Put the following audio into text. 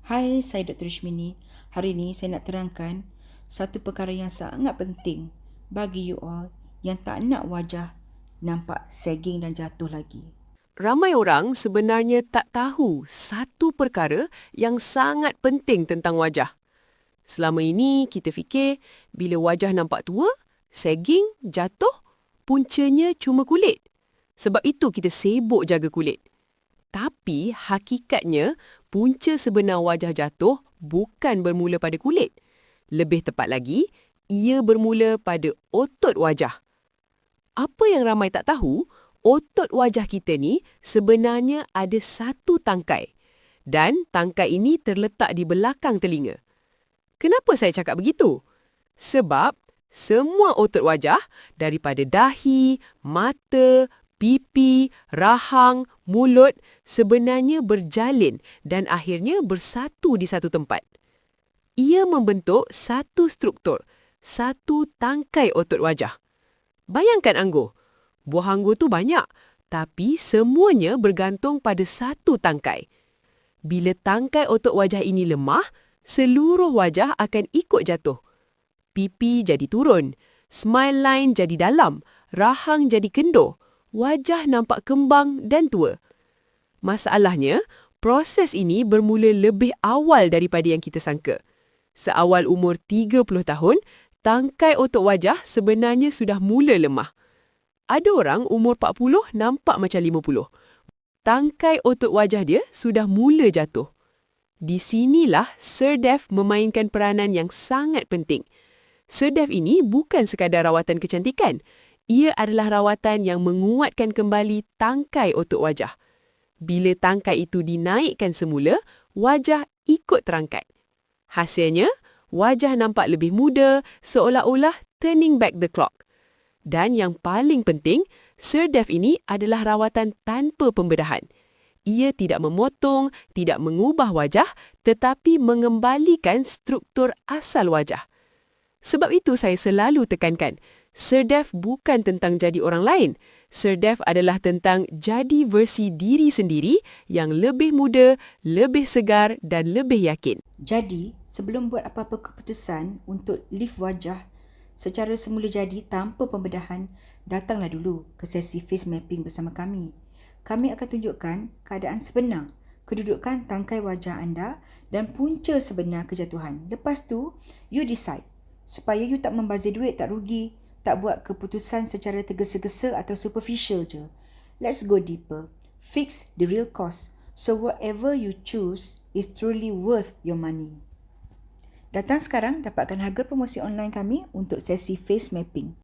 Hai, saya Dr. Ishmini. Hari ini saya nak terangkan satu perkara yang sangat penting bagi you all yang tak nak wajah nampak sagging dan jatuh lagi. Ramai orang sebenarnya tak tahu satu perkara yang sangat penting tentang wajah. Selama ini kita fikir bila wajah nampak tua, sagging, jatuh, puncanya cuma kulit. Sebab itu kita sibuk jaga kulit. Tapi hakikatnya punca sebenar wajah jatuh bukan bermula pada kulit. Lebih tepat lagi, ia bermula pada otot wajah. Apa yang ramai tak tahu, otot wajah kita ni sebenarnya ada satu tangkai. Dan tangkai ini terletak di belakang telinga. Kenapa saya cakap begitu? Sebab semua otot wajah daripada dahi, mata, pipi, rahang, mulut sebenarnya berjalin dan akhirnya bersatu di satu tempat. Ia membentuk satu struktur, satu tangkai otot wajah. Bayangkan anggur. Buah anggur tu banyak, tapi semuanya bergantung pada satu tangkai. Bila tangkai otot wajah ini lemah, seluruh wajah akan ikut jatuh. Pipi jadi turun, smile line jadi dalam, rahang jadi kendur, wajah nampak kembang dan tua. Masalahnya, proses ini bermula lebih awal daripada yang kita sangka. Seawal umur 30 tahun, tangkai otot wajah sebenarnya sudah mula lemah. Ada orang umur 40 nampak macam 50. Tangkai otot wajah dia sudah mula jatuh. Di sinilah SirDef memainkan peranan yang sangat penting. SirDef ini bukan sekadar rawatan kecantikan. Ia adalah rawatan yang menguatkan kembali tangkai otot wajah. Bila tangkai itu dinaikkan semula, wajah ikut terangkat. Hasilnya, wajah nampak lebih muda, seolah-olah turning back the clock. Dan yang paling penting, SirDef ini adalah rawatan tanpa pembedahan. Ia tidak memotong, tidak mengubah wajah, tetapi mengembalikan struktur asal wajah. Sebab itu saya selalu tekankan, SirDef bukan tentang jadi orang lain. SirDef adalah tentang jadi versi diri sendiri yang lebih muda, lebih segar dan lebih yakin. Jadi, sebelum buat apa-apa keputusan untuk lift wajah secara semula jadi tanpa pembedahan, datanglah dulu ke sesi face mapping bersama kami. Kami akan tunjukkan keadaan sebenar, kedudukan tangkai wajah anda dan punca sebenar kejatuhan. Lepas tu, you decide. Supaya you tak membazir duit, tak rugi, tak buat keputusan secara tergesa-gesa atau superficial je. Let's go deeper. Fix the real cost. So whatever you choose is truly worth your money. Datang sekarang dapatkan harga promosi online kami untuk sesi face mapping.